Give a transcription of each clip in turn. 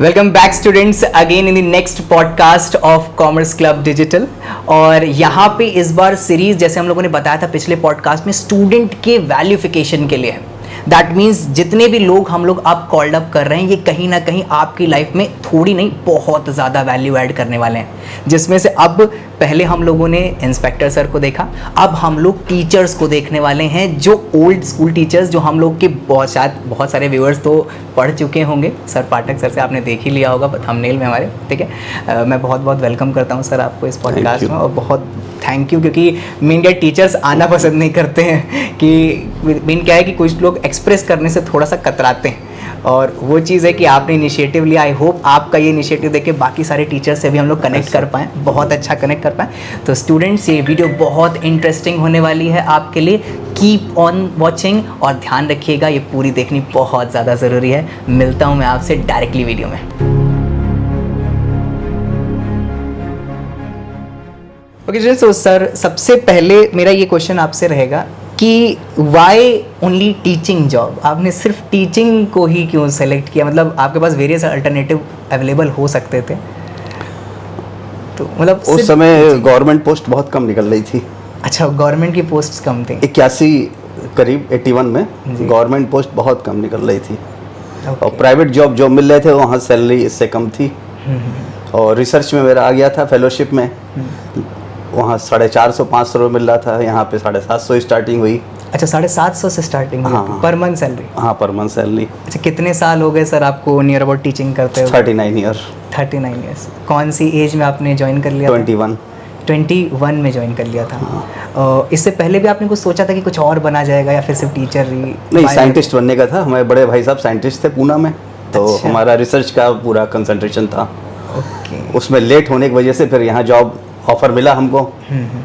Welcome back students again in the next podcast of commerce club digital. और यहाँ पे इस बार सीरीज जैसे हम लोगों ने बताया था पिछले पॉडकास्ट में स्टूडेंट के वैल्यूफिकेशन के लिए है। दैट मीन्स जितने भी लोग हम लोग अब कॉल्ड अप कर रहे हैं ये कहीं ना कहीं आपकी लाइफ में थोड़ी नहीं बहुत ज़्यादा वैल्यू ऐड करने वाले हैं, जिसमें से अब पहले हम लोगों ने इंस्पेक्टर सर को देखा, अब हम लोग टीचर्स को देखने वाले हैं जो ओल्ड स्कूल टीचर्स जो हम लोग के बहुत सारे व्यूअर्स तो पढ़ चुके होंगे। सर पाठक सर से आपने देख ही लिया होगा थंबनेल में हमारे, ठीक है। मैं बहुत बहुत वेलकम करता हूँ सर आपको इस पॉडकास्ट में, और बहुत थैंक यू, क्योंकि मेन क्या टीचर्स आना पसंद नहीं करते हैं कि मेन क्या है कि कुछ लोग एक्सप्रेस करने से थोड़ा सा कतराते हैं, और वो चीज़ है कि आपने इनिशिएटिव लिया। आई होप आपका ये इनिशिएटिव देख के बाकी सारे टीचर्स से भी हम लोग कनेक्ट कर पाएँ, बहुत अच्छा कनेक्ट कर पाएँ। तो स्टूडेंट्स ये वीडियो बहुत इंटरेस्टिंग होने वाली है आपके लिए, कीप ऑन वॉचिंग और ध्यान रखिएगा, ये पूरी देखनी बहुत ज़्यादा ज़रूरी है। मिलता हूँ मैं आपसे डायरेक्टली वीडियो में। ओके सो सर, सबसे पहले मेरा ये क्वेश्चन आपसे रहेगा कि वाई ओनली टीचिंग जॉब? आपने सिर्फ टीचिंग को ही क्यों सेलेक्ट किया? मतलब आपके पास वेरियस अल्टरनेटिव अवेलेबल हो सकते थे, तो मतलब उस समय गवर्नमेंट पोस्ट बहुत कम निकल रही थी। अच्छा, गवर्नमेंट की पोस्ट कम थी 81 करीब 81 में गवर्नमेंट पोस्ट बहुत कम निकल रही थी। और प्राइवेट जॉब जो मिल रहे थे वहाँ सैलरी इससे कम थी। और रिसर्च में मेरा आ गया था फेलोशिप में, वहाँ 450-500 रुपये मिल रहा था, यहाँ पे 750 स्टार्टिंग हुई। अच्छा, 750 से स्टार्टिंग हुई? हाँ, पर मंथ सैलरी? हाँ, पर मंथ सैलरी। अच्छा, कितने साल हो गए सर आपको नियर अबाउट टीचिंग करते हुए? 39 ईयर। 39 ईयर्स। कौन सी एज में आपने ज्वाइन कर लिया? 21 में ज्वाइन कर लिया था। हाँ। इससे पहले भी आपने कुछ सोचा था कि कुछ और बना जाएगा या फिर सिर्फ टीचर ही? नहीं, साइंटिस्ट बनने का था। हमारे बड़े भाई साहब साइंटिस्ट थे पूना में, तो अच्छा। हमारा हमारा रिसर्च का पूरा कंसंट्रेशन था। ओके। उसमें लेट होने की वजह से फिर यहाँ जॉब ऑफर मिला हमको,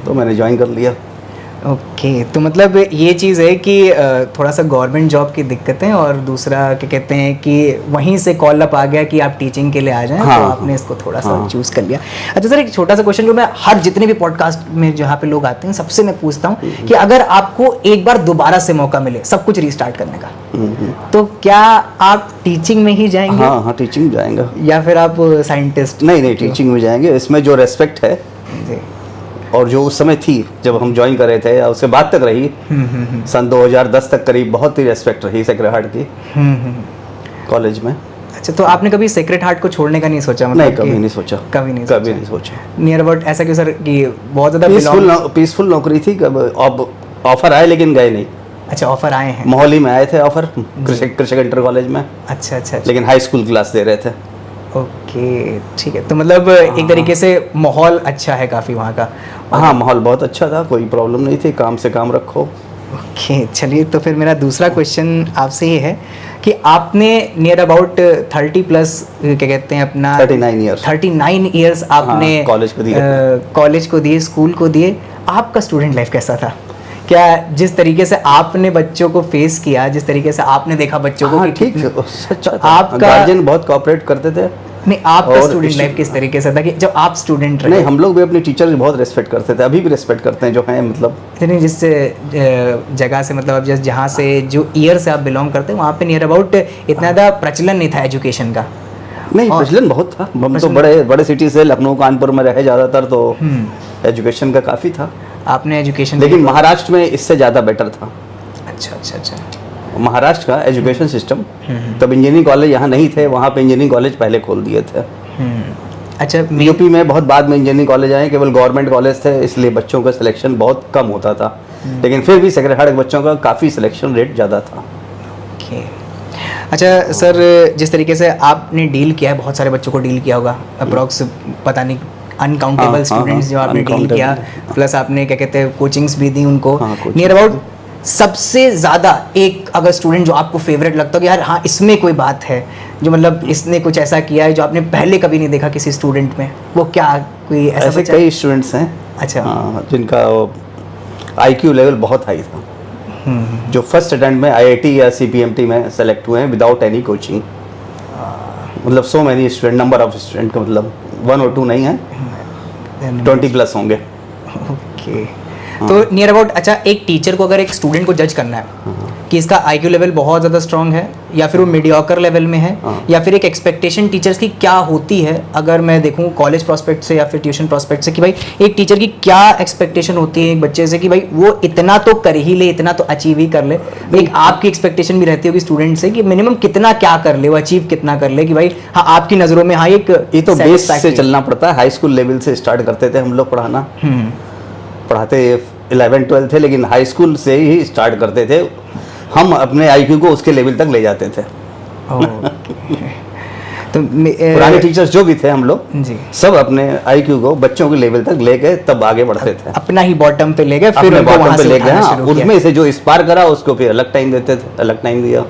तो मैंने ज्वाइन कर लिया। ओके, तो मतलब ये चीज़ है कि थोड़ा सा गवर्नमेंट जॉब की दिक्कतें, और दूसरा क्या कहते हैं कि वहीं से कॉल अप आ गया कि आप टीचिंग के लिए आ जाएं। हाँ, तो आपने इसको थोड़ा सा चूज़ कर लिया। अच्छा सर, एक छोटा सा क्वेश्चन जो मैं हर जितने भी पॉडकास्ट में जहाँ पे लोग आते हैं सबसे मैं पूछता हूँ कि अगर आपको एक बार दोबारा से मौका मिले सब कुछ रीस्टार्ट करने का, तो क्या आप टीचिंग में ही जाएंगे? हाँ हाँ, टीचिंग जाएंगे। या फिर आप साइंटिस्ट? नहीं, टीचिंग में जाएंगे। इसमें जो रेस्पेक्ट है जी, और जो उस समय थी जब हम ज्वाइन कर रहे थे या उसके बाद तक रही, सन 2010 तक करीब बहुत ही रेस्पेक्ट रही सेक्रेड हार्ट की कॉलेज में। अच्छा, तो आपने कभी सेक्रेड हार्ट को छोड़ने का नहीं सोचा? मतलब नहीं, कभी नहीं सोचा। कभी नहीं सोचा। नियर अबाउट ऐसा क्यों सर कि बहुत ज़्यादा पीसफुल नौकरी थी। अब ऑफर आए लेकिन गए नहीं। अच्छा, ऑफर आए हैं? मोहाली में आए थे ऑफर, कृषक इंटर कॉलेज में। अच्छा, लेकिन हाई स्कूल क्लास दे रहे थे। ओके, ठीक है। तो मतलब एक तरीके से माहौल अच्छा है काफ़ी वहाँ का? हाँ, माहौल बहुत अच्छा था, कोई प्रॉब्लम नहीं थी, काम से काम रखो। ओके, चलिए, तो फिर मेरा दूसरा क्वेश्चन आपसे ये है कि आपने नियर अबाउट 30 प्लस क्या कहते हैं अपना 39 ईयर्स आपने कॉलेज को दिए, स्कूल को दिए। आपका स्टूडेंट लाइफ कैसा था? क्या जिस तरीके से आपने बच्चों को फेस किया, जिस तरीके से आपने देखा बच्चों को, ठीक, अच्छा था। आपका गार्जियन बहुत कोऑपरेट करते थे। नहीं, आपका स्टूडेंट लाइफ किस तरीके से था कि जब आप स्टूडेंट रहे? नहीं, हम लोग भी अपने टीचर की बहुत रेस्पेक्ट करते थे, अभी भी रेस्पेक्ट करते हैं जो हैं, मतलब नहीं, जिस जगह से मतलब अब जहाँ से जो ईयर से आप बिलोंग करते हैं वहाँ पे नियर अबाउट इतना ज़्यादा प्रचलन नहीं था एजुकेशन का? नहीं, प्रचलन बहुत था। हम तो बड़े सिटी से लखनऊ कानपुर में रहे ज़्यादातर, तो एजुकेशन का काफ़ी था। आपने एजुकेशन, लेकिन महाराष्ट्र में इससे ज़्यादा बेटर था। अच्छा। महाराष्ट्र का एजुकेशन सिस्टम, तब इंजीनियरिंग कॉलेज यहाँ नहीं थे, वहाँ पे इंजीनियरिंग कॉलेज पहले खोल दिए थे। अच्छा, यूपी में बहुत बाद में इंजीनियरिंग कॉलेज आए, केवल गवर्नमेंट कॉलेज थे, इसलिए बच्चों का सिलेक्शन बहुत कम होता था। लेकिन फिर भी सेक्रेड हार्ट के बच्चों का काफ़ी सिलेक्शन रेट ज़्यादा था। ओके। अच्छा सर, जिस तरीके से आपने डील किया है, बहुत सारे बच्चों को डील किया होगा, अप्रॉक्स पता नहीं अनकाउंटेबल स्टूडेंट्स जो आपने डील किया, प्लस आपने क्या कहते हैं कोचिंग्स भी दी उनको। नियर अबाउट सबसे ज़्यादा एक अगर स्टूडेंट जो आपको फेवरेट लगता हो कि यार हाँ इसमें कोई बात है, जो मतलब इसने कुछ ऐसा किया है जो आपने पहले कभी नहीं देखा किसी स्टूडेंट में, वो क्या कोई ऐसे कई स्टूडेंट्स हैं। अच्छा, हाँ, जिनका IQ लेवल बहुत हाई था, जो फर्स्ट अटेम्प्ट में IIT या CPMT में सेलेक्ट हुए हैं विदाउट एनी कोचिंग। मतलब so many student, number of student का मतलब 1 और 2 नहीं है, 20 प्लस होंगे। ओके, तो नियर अबाउट अच्छा, एक टीचर को अगर एक स्टूडेंट को जज करना है कि इसका IQ लेवल बहुत ज़्यादा स्ट्रांग है या फिर वो मीडियोकर लेवल में है, या फिर एक एक्सपेक्टेशन टीचर्स की क्या होती है, अगर मैं देखूं कॉलेज प्रोस्पेक्ट से या फिर ट्यूशन प्रोस्पेक्ट से, कि भाई एक टीचर की क्या एक्सपेक्टेशन होती है एक बच्चे से कि भाई वो इतना तो कर ही ले, इतना तो अचीव ही कर ले। एक आपकी एक्सपेक्टेशन भी रहती होगी स्टूडेंट से कि मिनिमम कितना क्या कर ले, वो अचीव कितना कर ले, कि भाई हाँ आपकी नज़रों में हाँ एक ये तो बेस से चलना पड़ता है। हाई स्कूल लेवल से स्टार्ट करते थे हम लोग पढ़ाना, पढ़ाते 11-12 थे, लेकिन हाई स्कूल से ही स्टार्ट करते थे। हम अपने आईक्यू को उसके लेवल तक ले जाते थे। तो पुराने टीचर्स जो भी थे हम लोग जी सब अपने आईक्यू को बच्चों के लेवल तक लेके तब आगे बढ़ते थे। अपना ही बॉटम पे ले गए, फिर उनको बॉटम वहां पे से ले गए। उठाना हाँ, शुरू किया। उनमें से जो इंस्पायर करा उसको फिर अलग टाइम देते थे, अलग टाइम दिया।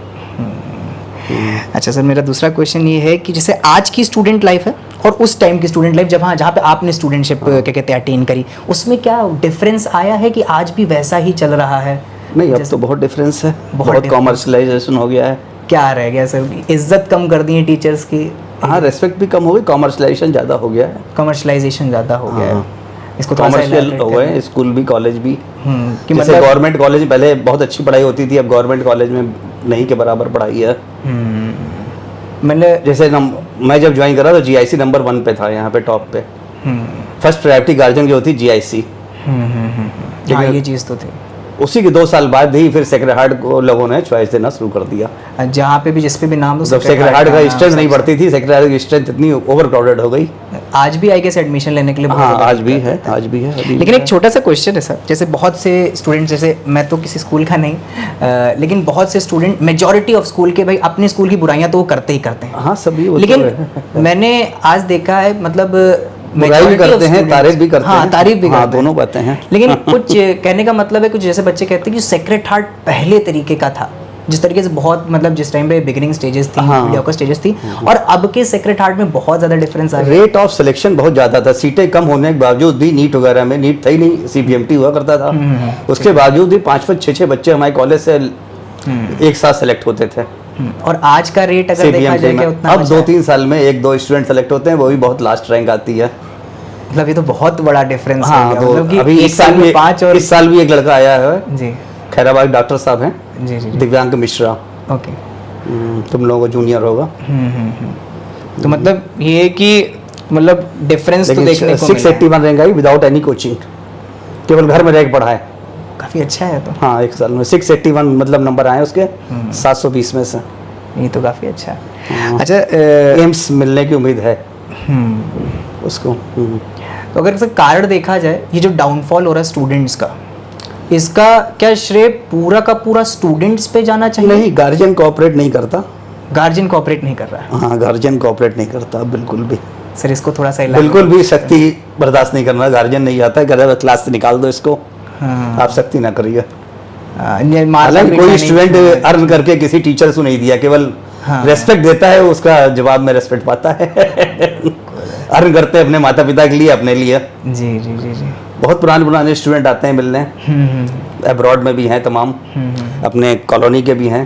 अच्छा सर, मेरा दूसरा क्वेश्चन ये है कि जैसे आज की स्टूडेंट लाइफ है और उस टाइम की स्टूडेंट लाइफ जहाँ पे आपने स्टूडेंटशिप क्या कहते हैं अटेन करी, उसमें क्या डिफरेंस आया है कि आज भी वैसा ही चल रहा है? नहीं, अब तो बहुत डिफरेंस है, बहुत कॉमर्शलाइजेशन हो गया है। क्या रह गया सर? इज्जत कम कर दी है टीचर्स की? हाँ, रेस्पेक्ट भी कम हो गई, कॉमर्शलाइजेशन ज़्यादा हो गया है। कॉमर्शलाइजेशन ज़्यादा हो गया है, इसको कॉमर्शियल हो गए स्कूल भी, कॉलेज भी। कि जैसे मतलब गवर्नमेंट कॉलेज पहले बहुत अच्छी पढ़ाई होती थी, अब गवर्नमेंट कॉलेज में नहीं के बराबर पढ़ाई है। मतलब जैसे मैं जब ज्वाइन करा तो जीआईसी नंबर 1 पे था, यहाँ पे टॉप पे। फर्स्ट प्रायोरिटी गार्जियन की होती जीआईसी। हाँ, ये चीज़ तो थी। उसी के 2 साल बाद ही फिर सेक्रेड हार्ट को लोगों ने चॉइस देना शुरू कर दिया। जहाँ पे भी जिस पे भी नाम दो, जब सेक्रेड हार्ट का स्ट्रेंथ नहीं बढ़ती थी, सेक्रेड हार्ट की स्ट्रेंथ इतनी ओवर क्राउडेड हो गई। आज भी आई गेस एडमिशन लेने के लिए बहुत हाँ, ज़्यादा आज भी है, आज भी है, अभी लेकिन एक छोटा सा क्वेश्चन है सर, जैसे बहुत से स्टूडेंट, जैसे मैं तो किसी स्कूल का नहीं, लेकिन बहुत से स्टूडेंट मेजॉरिटी ऑफ स्कूल के भाई अपने स्कूल की बुराइयां तो वो करते ही करते हैं। हाँ, सभी वो लेकिन तो है। मैंने आज देखा है, मतलब बुराई भी करते हैं, तारीफ भी करते हैं। हाँ, तारीफ भी करते हैं, दोनों बातें हैं। लेकिन कुछ कहने का मतलब है, कुछ जैसे बच्चे कहते हैं कि सेक्रेड हार्ट पहले तरीके का था, जिस तरीके से बहुत मतलब जिस टाइम पे बिगिनिंग स्टेजेस थी, मीडियोकर स्टेजेस थी, और अब के सेक्रेड हार्ट में बहुत ज़्यादा डिफरेंस आ गया। रेट ऑफ सिलेक्शन बहुत ज़्यादा था, सीटें कम होने के बावजूद भी, नीट वगैरह में, नीट था ही नहीं, सीपीएमटी हुआ करता था, उसके बावजूद भी 5-5, 6-6 बच्चे हमारे कॉलेज से एक साथ सेलेक्ट होते थे। और आज का रेट अगर देखा जाए क्या उतना? अब 2-3 साल में 1-2 स्टूडेंट सेलेक्ट होते हैं, वो भी बहुत लास्ट रैंक आती है। मतलब ये तो बहुत बड़ा डिफरेंस हाँ, हो गया। तो मतलब कि अभी एक साल में 5 और इस साल भी एक लड़का आया है जी खैराबाद, डॉक्टर साहब हैं जी जी दिव्यांग मिश्रा। ओके। तुम लोगों को जूनियर होगा। तो मतलब ये है कि मतलब डिफरेंस तो देखने को 681 रैंक आई विदाउट एनी कोचिंग, केवल घर में रह के पढ़ा है। काफी अच्छा है। तो हाँ, एक साल में 681 मतलब नंबर आए उसके 720 में से। ये तो काफी अच्छा है। अच्छा, एम्स मिलने की उम्मीद है उसको। तो अगर इसका कारण देखा जाए, ये जो डाउनफॉल हो रहा है स्टूडेंट्स का, इसका क्या श्रेय पूरा का पूरा स्टूडेंट्स पे जाना चाहिए? नहीं, गार्जियन कोऑपरेट नहीं करता। गार्जियन कोऑपरेट नहीं कर रहा है? हाँ, गार्जियन कोऑपरेट नहीं करता बिल्कुल भी। सर इसको थोड़ा सा बिल्कुल भी सख्ती बर्दाश्त नहीं करना। गार्जियन नहीं आता है, कहता है क्लास से निकाल दो इसको। हाँ। आप सख्ती ना करिए। हालांकि कोई स्टूडेंट अर्न करके किसी टीचर को नहीं दिया, केवल रेस्पेक्ट देता है, उसका जवाब में रेस्पेक्ट पाता है। अर्न करते हैं अपने माता पिता के लिए, अपने लिए। जी जी जी जी। बहुत पुराने स्टूडेंट आते हैं मिलने, अब्रॉड में भी हैं तमाम, अपने कॉलोनी के भी हैं।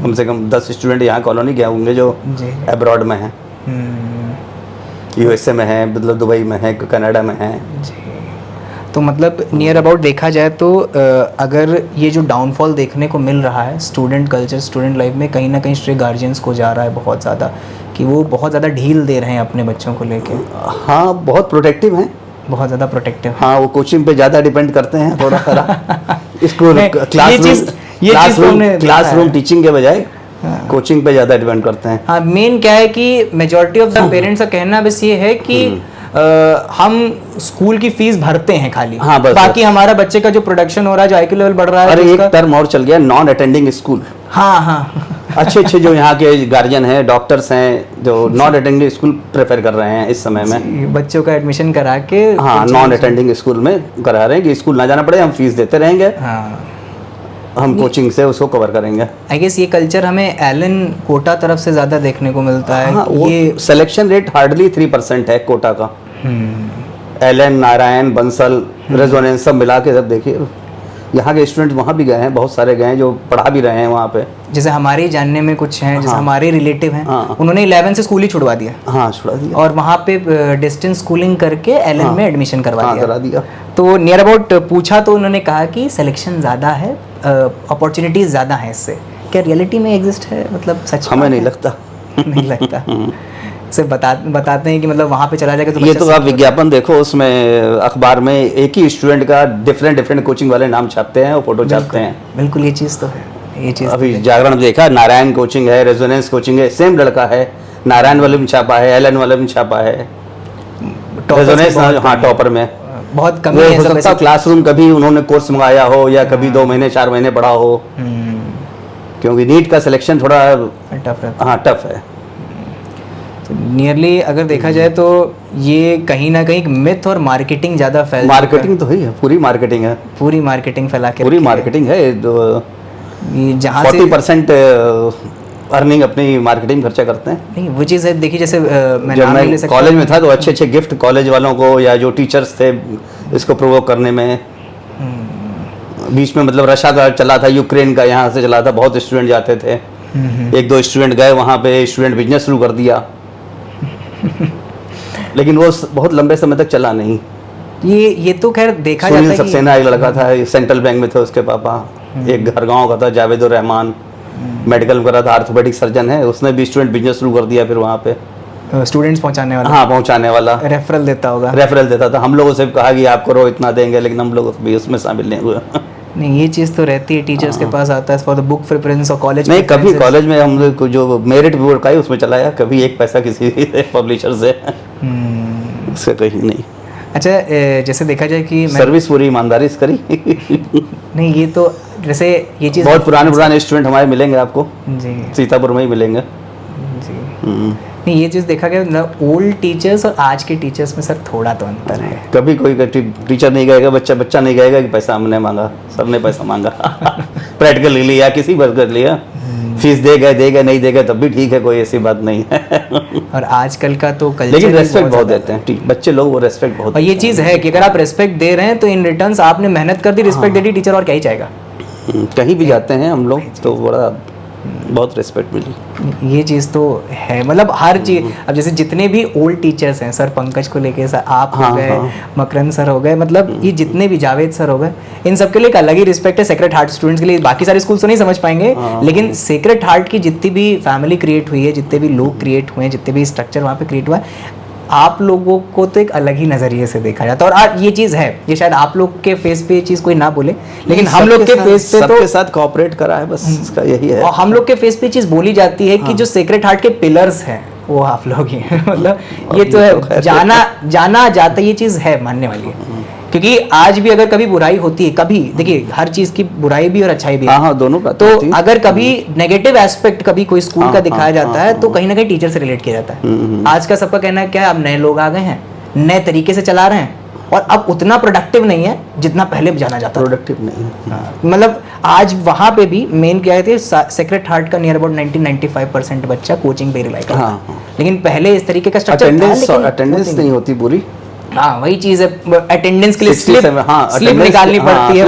कम से कम 10 स्टूडेंट यहाँ कॉलोनी के होंगे जो अब्रॉड में हैं, यूएसए में हैं, मतलब दुबई में हैं, कनाडा में हैं। तो मतलब नियर अबाउट देखा जाए तो अगर ये जो डाउनफॉल देखने को मिल रहा है स्टूडेंट कल्चर, स्टूडेंट लाइफ में, कहीं ना कहीं श्रेय गार्जियंस को जा रहा है बहुत ज़्यादा, कि वो बहुत ज़्यादा ढील दे रहे हैं अपने बच्चों को लेके। हाँ, बहुत प्रोटेक्टिव हैं, बहुत ज़्यादा प्रोटेक्टिव। हाँ, वो कोचिंग पे ज़्यादा डिपेंड करते हैं थोड़ा सा। स्कूल क्लासरूम टीचिंग के बजाय कोचिंग पे ज़्यादा डिपेंड करते हैं। हाँ, मेन क्या है कि मेजॉरिटी ऑफ द पेरेंट्स का कहना बस ये है कि हम स्कूल की फीस भरते हैं खाली, हाँ, बस, बाकी हमारा बच्चे का जो प्रोडक्शन हो रहा है, जो आईक्यू लेवल बढ़ रहा है। अरे एक टर्म और चल गया, नॉन अटेंडिंग स्कूल। हाँ हाँ। अच्छे जो यहाँ के गार्जियन हैं, डॉक्टर्स हैं, जो नॉन अटेंडिंग स्कूल प्रेफर कर रहे हैं इस समय में, बच्चों का एडमिशन करा के। हाँ, नॉन अटेंडिंग स्कूल में करा रहे हैं कि स्कूल ना जाना पड़े, हम फीस देते रहेंगे। हाँ, हम कोचिंग से उसको कवर करेंगे। आई गेस ये कल्चर हमें एलन कोटा तरफ से ज़्यादा देखने को मिलता है। हाँ, ये सिलेक्शन रेट हार्डली 3% है कोटा का। एलन, नारायण, बंसल, रेजोनेंस सब मिला के जब देखिए, यहाँ के स्टूडेंट वहाँ भी गए हैं, बहुत सारे गए हैं जो पढ़ा भी रहे हैं वहाँ पे। जैसे हमारे जानने में कुछ हैं, जैसे हाँ, हमारे रिलेटिव हैं, हाँ, उन्होंने 11 से स्कूल ही छुड़वा दिया। हाँ, छुड़ा दिया, और वहाँ पे डिस्टेंस स्कूलिंग करके एलन हाँ, में एडमिशन करवा दिया। तो नियर अबाउट पूछा तो उन्होंने कहा कि सिलेक्शन ज़्यादा है, अपॉर्चुनिटीज़ ज़्यादा हैं इससे, क्या रियलिटी में एग्जिस्ट है, मतलब सच हमें नहीं लगता। नहीं लगता। सिर्फ बताते हैं कि मतलब वहाँ पे चला जाएगा तो ये बच्चा तो आप विज्ञापन देखो, उसमें अखबार में एक ही स्टूडेंट का डिफरेंट कोचिंग वाले नाम छापते हैं और फोटो छापते हैं। बिल्कुल, ये चीज़ तो है, ये चीज़ अभी जागरण में देखा, नारायण कोचिंग है, रेजोनेंस कोचिंग है, सेम लड़का है, नारायण वाले में छापा है, एलन वाले में छापा है, रेजोनेंस हाँ टॉपर में। बहुत कम वो है हो सब सकता क्लासरूम कभी उन्होंने कोर्स मंगाया हो या कभी 2 महीने 4 महीने पढ़ा हो, क्योंकि नीट का सिलेक्शन थोड़ा टफ है। हाँ टफ है। नियरली अगर देखा जाए तो ये कहीं ना कहीं मिथ और मार्केटिंग ज़्यादा फैल, मार्केटिंग तो ही है, पूरी मार्केटिंग है, पूरी मार्केटिंग फैला के पूरी मार्केटिंग है। जहाँ 40% अर्निंग अपनी मार्केटिंग खर्चा करते हैं। नहीं वो चीज़ है, देखिए जैसे मैं जब नाम नहीं ले मैं सकता, कॉलेज में था तो अच्छे गिफ्ट कॉलेज वालों को या जो टीचर्स थे इसको प्रोवोक करने में, बीच में मतलब रशिया का चला था, यूक्रेन का यहाँ से चला था, बहुत स्टूडेंट जाते थे। 1-2 स्टूडेंट गए वहाँ पे, स्टूडेंट बिजनेस शुरू कर दिया लेकिन वो बहुत लंबे समय तक चला नहीं। ये तो खैर देखा जाता है सुनील कि सक्सेना एक लड़का था, सेंट्रल बैंक में थे उसके पापा, एक घर गाँव का था जावेदुर रहमान, मेडिकल में कर रहा था, आर्थोपेडिक सर्जन है, उसने भी स्टूडेंट बिजनेस शुरू कर दिया फिर वहाँ पे, स्टूडेंट्स पहुंचाने वाला, हाँ पहुँचाने वाला, रेफरल देता होगा, रेफरल देता था। हम लोगों से कहा कि आप करो इतना देंगे, लेकिन हम लोग भी उसमें शामिल नहीं हुए। नहीं ये चीज़ तो रहती है, टीचर्स के पास आता है फॉर द बुक प्रेफरेंस और कॉलेज नहीं, कभी कॉलेज में हम लोग को जो मेरिट बोर्ड का है उसमें चलाया, कभी एक पैसा किसी पब्लिशर से उससे कहीं नहीं। अच्छा जैसे देखा जाए कि सर्विस पूरी ईमानदारी से करी। नहीं ये तो जैसे ये चीज़ बहुत पुराने स्टूडेंट हमारे मिलेंगे आपको, जी सीतापुर में ही मिलेंगे। जी। नहीं ये चीज़ देखा गया ना, ओल्ड टीचर्स और आज के टीचर्स में सर थोड़ा तो अंतर है। कभी कोई टीचर नहीं कहेगा, बच्चा नहीं कहेगा कि पैसा हमने मांगा, सर ने पैसा मांगा। प्रैक्टिकल लिया, किसी वर्ग कर लिया, फीस देगा नहीं देगा तब भी ठीक है, कोई ऐसी बात नहीं है। और आजकल का तो कल्चर, लेकिन रेस्पेक्ट बहुत देते हैं बच्चे लोग, वो रेस्पेक्ट बहुत। और ये चीज़ है कि अगर आप रेस्पेक्ट दे रहे हैं तो इन रिटर्न्स आपने मेहनत कर दी, रिस्पेक्ट दे दी, टीचर और क्या ही चाहेगा। कहीं भी जाते हैं हम लोग तो बड़ा बहुत रिस्पेक्ट मिली। ये चीज़ तो है, मतलब हर चीज़। अब जैसे जितने भी ओल्ड टीचर्स हैं, सर पंकज को लेके सर आप हो गए, मकरंद सर हो गए, मतलब ये जितने भी जावेद सर हो गए, इन सब के लिए एक अलग ही रिस्पेक्ट है सेक्रेड हार्ट स्टूडेंट्स के लिए। बाकी सारे स्कूल तो नहीं समझ पाएंगे, लेकिन सेक्रेड हार्ट की जितनी भी फैमिली क्रिएट हुई है, जितने भी लोग क्रिएट हुए हैं, जितने भी स्ट्रक्चर वहाँ पे क्रिएट हुआ है, आप लोगों को तो एक अलग ही नज़रिए से देखा जाता है। और आज ये चीज़ है, ये शायद आप लोग के फेस पे ये चीज़ कोई ना बोले, लेकिन हम लोग के फेस पे तो सबके साथ कोऑपरेट करा है, बस इसका यही है। और हम लोग के फेस पे चीज़ बोली जाती है कि जो सेक्रेड हार्ट के पिलर्स हैं वो आप लोग ही हैं। मतलब ये तो है, जाना जाता, ये चीज़ है मानने वाली है। क्योंकि आज भी अगर कभी बुराई होती है, कभी देखिए हर चीज़ की बुराई भी और अच्छाई भी है, हाँ दोनों का। तो अगर कभी नेगेटिव एस्पेक्ट कभी कोई स्कूल का दिखाया जाता है तो कहीं ना कहीं टीचर से रिलेट किया जाता है। आज का सबका कहना है क्या है, अब नए लोग आ गए हैं, नए तरीके से चला रहे हैं, और अब उतना प्रोडक्टिव नहीं है जितना पहले जाना जाता, प्रोडक्टिव नहीं। मतलब आज वहाँ पे भी मेन क्या है, सेक्रेड हार्ट का नियर अबाउट 90-95% बच्चा कोचिंग पे रिलाई करता है। लेकिन पहले इस तरीके का स्ट्रक्चर अटेंडेंस नहीं होती पूरी। हाँ वही चीज है, अटेंडेंस के लिए स्लिप निकालनी निकालनी पड़ती है,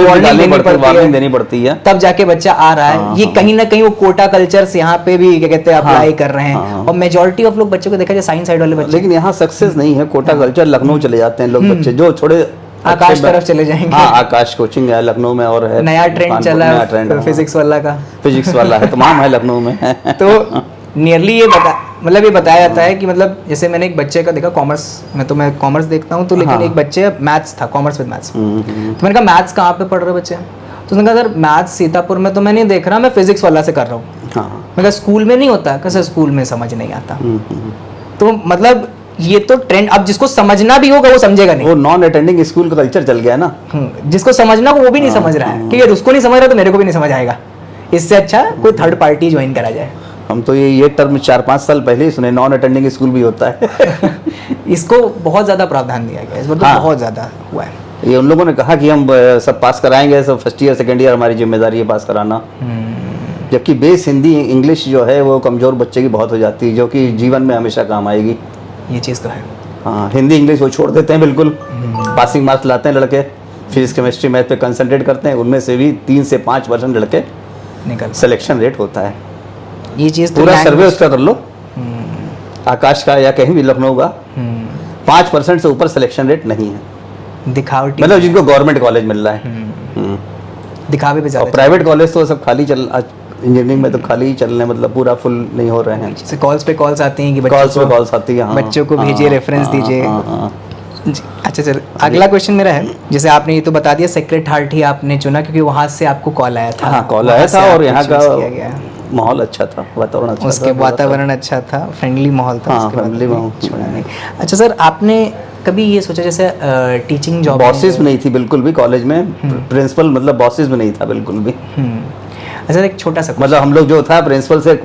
वार्निंग देनी पड़ती है, तब जाके बच्चा आ रहा है। ये कहीं ना कहीं वो कोटा कल्चर्स यहाँ पे भी क्या कहते हैं अप्लाई कर रहे हैं। और मेजोरिटी ऑफ लोग बच्चों को देखा जाए साइंस साइड वाले बच्चे, लेकिन यहाँ सक्सेस नहीं है कोटा कल्चर। लखनऊ चले जाते हैं लोग बच्चे, जो थोड़े आकाश तरफ चले जाएंगे। हाँ आकाश कोचिंग है लखनऊ में, और है नया ट्रेंड चला है फिजिक्स वाला का, फिजिक्स वाला है, तमाम है लखनऊ में। तो नियरली ये बताया जाता है कि मतलब जैसे मैंने एक बच्चे का देखा कॉमर्स में, तो मैं कॉमर्स देखता हूँ तो, लेकिन एक बच्चे मैथ्स था, कॉमर्स विद मैथ्स। तो मैंने कहा मैथ्स कहाँ पे पढ़ रहे बच्चे, तो उसने कहा सर मैथ्स सीतापुर में तो मैं नहीं देख रहा, मैं फिजिक्स वाला से कर रहा हूँ। मैं कहा स्कूल में नहीं होता, कैसे स्कूल में समझ नहीं आता। तो मतलब ये तो ट्रेंड, अब जिसको समझना भी होगा वो समझेगा नहीं, वो नॉन अटेंडिंग स्कूल का कल्चर चल गया ना। जिसको समझना वो भी नहीं समझ रहा है, क्योंकि उसको नहीं समझ रहा तो मेरे को भी नहीं समझ आएगा। इससे अच्छा कोई थर्ड पार्टी ज्वाइन करा जाए। हम तो ये टर्म 4-5 साल पहले ही सुने, नॉन अटेंडिंग स्कूल भी होता है। इसको बहुत ज्यादा प्रावधान दिया गया, इस बार तो बहुत ज्यादा हुआ है। ये उन लोगों ने कहा कि हम सब पास कराएंगे, सब फर्स्ट ईयर सेकेंड ईयर हमारी जिम्मेदारी है पास कराना। जबकि बेस हिंदी इंग्लिश जो है वो कमजोर बच्चे की बहुत हो जाती है, जो कि जीवन में हमेशा काम आएगी। ये चीज़ तो है। हाँ हिंदी इंग्लिश वो छोड़ देते हैं बिल्कुल, पासिंग मार्क्स लाते हैं लड़के, फिजिक्स केमिस्ट्री मैथ पे कंसंट्रेट करते हैं, उनमें से भी 3 से 5% लड़के निकल, सिलेक्शन रेट होता है। ये चीज़ पूरा सर्वे उसका कर लो, आकाश का या कहीं भी लखनऊ का, 5% से ऊपर सिलेक्शन रेट नहीं है। दिखावटी, मतलब जिनको गवर्नमेंट कॉलेज मिल रहा है, दिखावे पे और प्राइवेट कॉलेज तो सब खाली इंजीनियरिंग में तो खाली ही चल रहे हैं, मतलब पूरा फुल नहीं हो रहे हैं। जैसे कॉल्स पे कॉल्स आती हैं कि कॉल्स पे कॉल्स आती है, हाँ, बच्चों को भेजिए, रेफरेंस दीजिए। हाँ। जी, अच्छा चल, अगला क्वेश्चन मेरा है, जैसे आपने ये तो बता दिया सेक्रेड हार्ट ही आपने चुना क्योंकि वहाँ से आपको कॉल आया था। हाँ, कॉल वहाँ आया से था और आपको यहाँ choose का किया गया। माहौल अच्छा था, वातावरण अच्छा था। उसके वातावरण अच्छा था, फ्रेंडली माहौल था। हाँ, उसके बाद friendly भी माहौल। छोड़ा नहीं। अच्छा सर, आपने कभी ये सोचा जैसे टीचिंग जॉब? बॉसेस नहीं थी बिल्कुल भी कॉलेज में, प्रिंसिपल मतलब बॉसेस भी नहीं था बिल्कुल भी। अच्छा, एक छोटा सा मतलब हम लोग जो था प्रिंसिपल से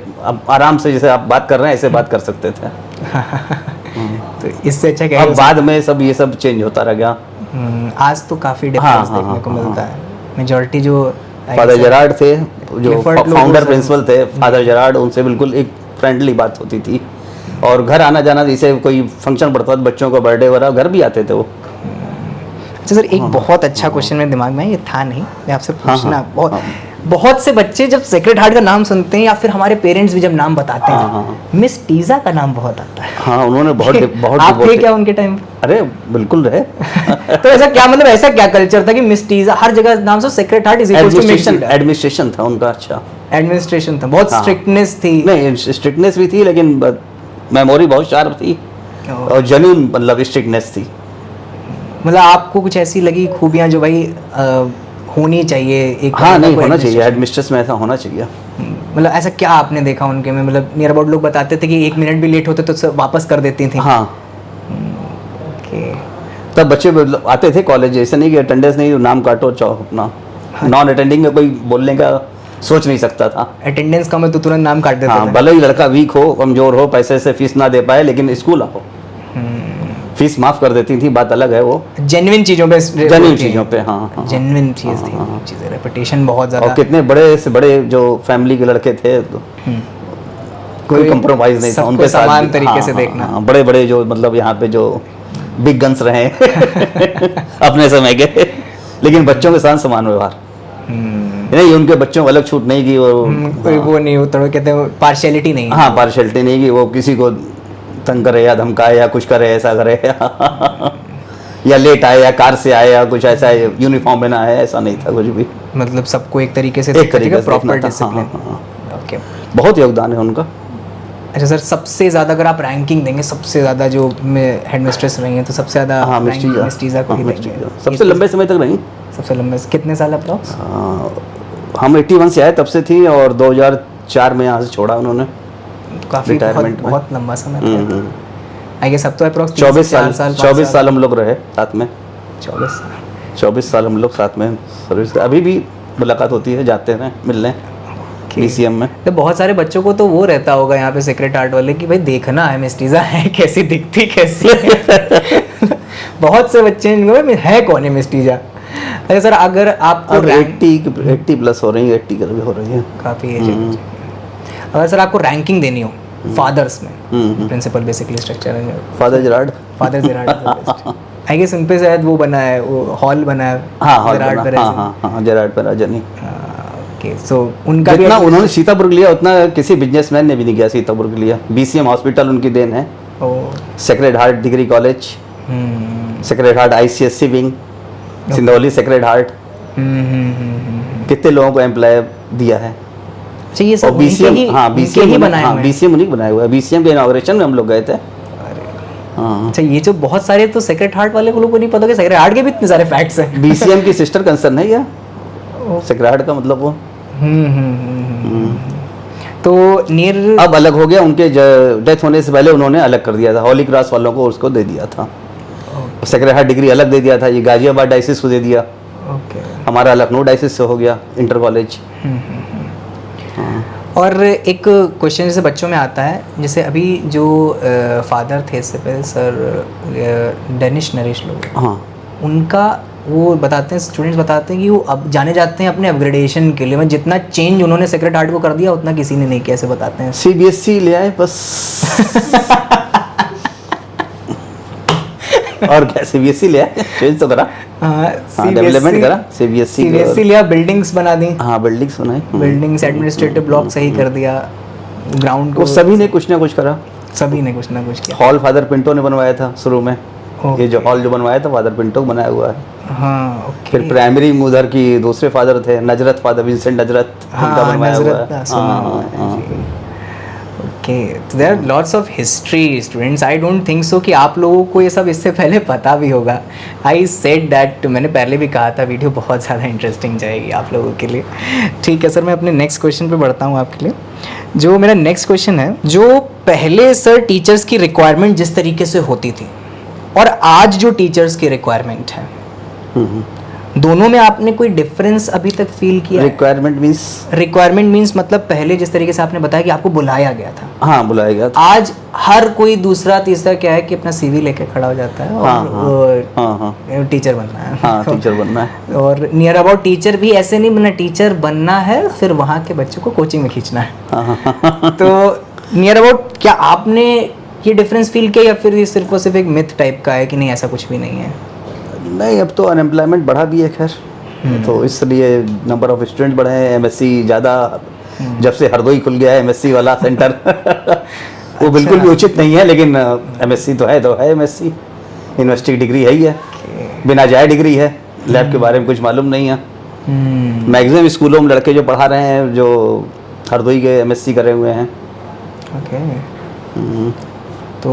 आराम से जैसे आप बात कर रहे हैं ऐसे बात कर सकते थे। तो इससे अच्छा क्या अब बाद में सब ये सब चेंज होता रह गया। आज तो काफ़ी डिफरेंस हाँ, देखने को हाँ, मिलता है। मेजॉरिटी जो फादर जेरार्ड थे जो Clifford लोगों फाउंडर से- प्रिंसिपल थे, फादर जेरार्ड, उनसे बिल्कुल एक फ्रेंडली बात होती थी। और घर आना जाना, जैसे कोई फंक्शन पड़ता था बच्चों का बर्थडे वगैरह, घर भी आते थे वो। अच्छा सर, एक बहुत अच्छा क्वेश्चन मेरे दिमाग में है, ये था नहीं, मैं आपसे पूछना। हाँ, बहुत बहुत से बच्चे जब सेक्रेड हार्ट का नाम सुनते हैं या फिर हमारे पेरेंट्स भी जब नाम बताते हैं, मिस टीजा का नाम बहुत आता है। हाँ, उन्होंने बहुत आप थे क्या उनके टाइम? अरे बिल्कुल रहे। तो ऐसा क्या, मतलब ऐसा क्या कल्चर था कि मिस टीजा हर जगह नाम से Sacred Heart is equal to miss टीजा? एडमिनिस्ट्रेशन था उनका अच्छा। एडमिनिस्ट्रेशन था, बहुत हाँ। स्ट्रिक्टनेस थी। नहीं, स्ट्रिक्टनेस भी थी लेकिन मेमोरी बहुत शार्प थी और जेन्युइन मतलब स्ट्रिक्टनेस थी। मतलब आपको कुछ ऐसी लगी खूबियां जो भाई होनी चाहिए एक? हाँ, नहीं होना चाहिए, एडमिनिस्ट्रेशन में ऐसा होना चाहिए। मतलब ऐसा क्या आपने देखा उनके में? मतलब नियर अबाउट लोग बताते थे कि 1 मिनट भी लेट होते तो सब वापस कर देती थी। हाँ, ओके। तब बच्चे मतलब आते थे कॉलेज, ऐसे नहीं कि अटेंडेंस नहीं, नाम काटो चाहो अपना। नॉन अटेंडिंग में कोई बोलने का सोच नहीं सकता था। अटेंडेंस कम है तो तुरंत नाम काट देते हाँ, थे। भले ही लड़का वीक हो, कमजोर हो, पैसे से फीस ना दे पाए, लेकिन स्कूल आओ, फीस माफ कर देती थी, बात अलग है वो। जेन्युइन चीजों पे, जेन्युइन चीजों पे, हाँ। जेन्युइन चीज थी, चीजें रेपुटेशन बहुत ज्यादा। और कितने बड़े से बड़े जो फैमिली के लड़के थे, तो कोई कंप्रोमाइज नहीं था सबको उनके साथ। समान तरीके से देखना। बड़े बड़े जो मतलब यहाँ पे जो बिग गन्स रहे अपने समय के, लेकिन बच्चों के साथ समान व्यवहार नहीं, उनके बच्चों को अलग छूट नहीं की कोई वो नहीं, वो थोड़ा कहते हैं पार्शियलिटी नहीं। हाँ, पार्शियलिटी नहीं की, वो किसी को तंग करे या धमकाए या कुछ करे, ऐसा करे या लेट आए या कार से आए या कुछ ऐसा यूनिफॉर्म में ना आए, ऐसा नहीं था कुछ भी। मतलब सबको एक तरीके से एक तरीके से प्रॉपर देखना था। डिसिप्लिन। हाँ, ओके। बहुत योगदान है उनका। अच्छा सर, सबसे ज्यादा अगर आप रैंकिंग देंगे, सबसे ज्यादा जो हेडमिस्ट्रेस रही हैं तो सबसे ज्यादा हाँ, मिस टीजा को ही देंगे। सबसे लंबे समय तक रही। सबसे लंबे कितने साल अप्रॉक्स? हम 81 से आए तब से थी और 2004 में यहाँ से छोड़ा उन्होंने। काफी रिटायरमेंट में। बहुत लंबा समय था। आई गेस अब तो अप्रॉक्स 24 साल हम लोग रहे साथ में। 24 साल हम लोग साथ में सर्विस। अभी भी मुलाकात होती है, जाते हैं मिलने BCM में। तो बहुत सारे बच्चों को तो वो रहता होगा यहाँ पे सेक्रेट हार्ट वाले कि भाई देखना है मिस टीजा है कैसी दिखती कैसी है। बहुत से बच्चे इनको है कौन है मिस टीजा। अच्छा सर, अगर आपको 80 प्लस हो रही है, 80 भी हो रही है, काफी एज है। अगर सर आपको रैंकिंग देनी हो फादर्स में, प्रिंसिपल बेसिकली स्ट्रक्चर है, फादर जेरार्ड आई गेस उन पे शायद वो बना है, वो हॉल बना है। हाँ, जेरार्ड पेराजनी। ओके, सो उनका जितना उन्होंने सीतापुर लिया उतना किसी बिजनेसमैन ने भी नहीं किया सीतापुर के लिए। BCM हॉस्पिटल उनकी देन है, sacred heart degree college, sacred heart ICSC wing, Sindhauli sacred heart, कितने लोगों को एम्प्लॉय दिया है। अच्छा, ये सब BCM ही बनाए हुए हैं। BCM उन्हीं बनाया हुआ है। BCM के इनॉग्रेशन में हम लोग गए थे। हाँ, अच्छा, ये जो बहुत सारे तो सेक्रेट हार्ट वाले को लोगों को नहीं पता कि सेक्रेट हार्ट के भी इतने सारे फैक्ट्स हैं। BCM की सिस्टर कंसर्न है या सेक्रेड हार्ट का मतलब वो। तो नियर अब अलग हो गया, उनके डेथ होने से पहले उन्होंने अलग कर दिया था, हॉली क्रॉस वालों को उसको दे दिया था। सेक्रेड हार्ट डिग्री अलग दे दिया था, ये गाजियाबाद डायसिस को दे दिया। ओके। हमारा लखनऊ डायसिस से हो गया इंटर कॉलेज। और एक क्वेश्चन जैसे बच्चों में आता है, जैसे अभी जो फादर थे इससे पहले सर डेनिश नरेश लोग, हाँ, उनका वो बताते हैं, स्टूडेंट्स बताते हैं कि वो अब जाने जाते हैं अपने अपग्रेडेशन के लिए। मैं जितना चेंज उन्होंने सेक्रेट हार्ट को कर दिया उतना किसी ने नहीं किया, ऐसे बताते हैं। CBSE ले आए बस। और क्या CBSE ले आए, चेंज तो करा, डेवलपमेंट करा। CBSE लिया, बिल्डिंग्स बना दी। हाँ, बिल्डिंग्स बनाई, बिल्डिंग्स एडमिनिस्ट्रेटिव ब्लॉक सही कर दिया, ग्राउंड को सभी ने कुछ ना कुछ करा। सभी ने कुछ ना कुछ किया। हॉल फादर पिंटो ने बनवाया था शुरू में, ये जो हॉल जो बनवाया था फादर पिंटो का बनाया हुआ है। हाँ ओके। फिर प्राइमरी में उधर की दूसरे फादर थे नजरत, फादर विंसेंट नजरत, उनका बनवाया हुआ है। ओके, तो there are lots of history students. I don't think so कि आप लोगों को ये सब इससे पहले पता भी होगा। आई सेड दैट, मैंने पहले भी कहा था वीडियो बहुत ज़्यादा इंटरेस्टिंग जाएगी आप लोगों के लिए। ठीक है सर, मैं अपने नेक्स्ट क्वेश्चन पे बढ़ता हूँ आपके लिए। जो मेरा नेक्स्ट क्वेश्चन है, जो पहले सर टीचर्स की रिक्वायरमेंट जिस तरीके से होती थी और आज जो टीचर्स की रिक्वायरमेंट है, दोनों में आपने कोई डिफरेंस अभी तक फील किया? रिक्वायरमेंट मींस मतलब पहले जिस तरीके से आपने बताया कि आपको बुलाया गया था, हाँ बुलाया गया था, आज हर कोई दूसरा तीसरा क्या है कि अपना सीवी लेके खड़ा हो जाता है और टीचर बनना है। हाँ, टीचर बनना है। और नियर अबाउट टीचर भी ऐसे नहीं बनना, टीचर बनना है फिर वहाँ के बच्चों को कोचिंग में खींचना है। तो नियर अबाउट क्या आपने ये डिफरेंस फील किया या फिर ये सिर्फ और सिर्फ एक मिथ टाइप का है कि नहीं ऐसा कुछ भी नहीं है? नहीं, अब तो अनएम्प्लॉयमेंट बढ़ा भी है खैर, तो इसलिए नंबर ऑफ स्टूडेंट बढ़े हैं। एमएससी ज़्यादा, जब से हरदोई खुल गया है एमएससी वाला सेंटर वो बिल्कुल भी उचित नहीं है, लेकिन एमएससी तो है एमएससी, यूनिवर्सिटी की डिग्री है ही है, बिना जाए डिग्री है, लैब के बारे में कुछ मालूम नहीं है। मैक्सिमम स्कूलों में लड़के जो पढ़ा रहे हैं जो हरदोई के एमएससी करे हुए हैं। तो